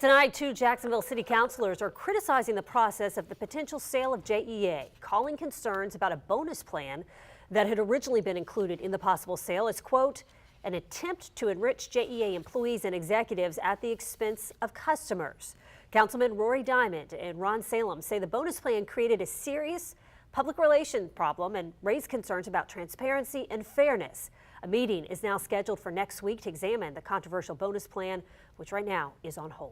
Tonight, two Jacksonville city councilors are criticizing the process of the potential sale of JEA, calling concerns about a bonus plan that had originally been included in the possible sale as, quote, an attempt to enrich JEA employees and executives at the expense of customers. Councilmen Rory Diamond and Ron Salem say the bonus plan created a serious public relations problem and raised concerns about transparency and fairness. A meeting is now scheduled for next week to examine the controversial bonus plan, which right now is on hold.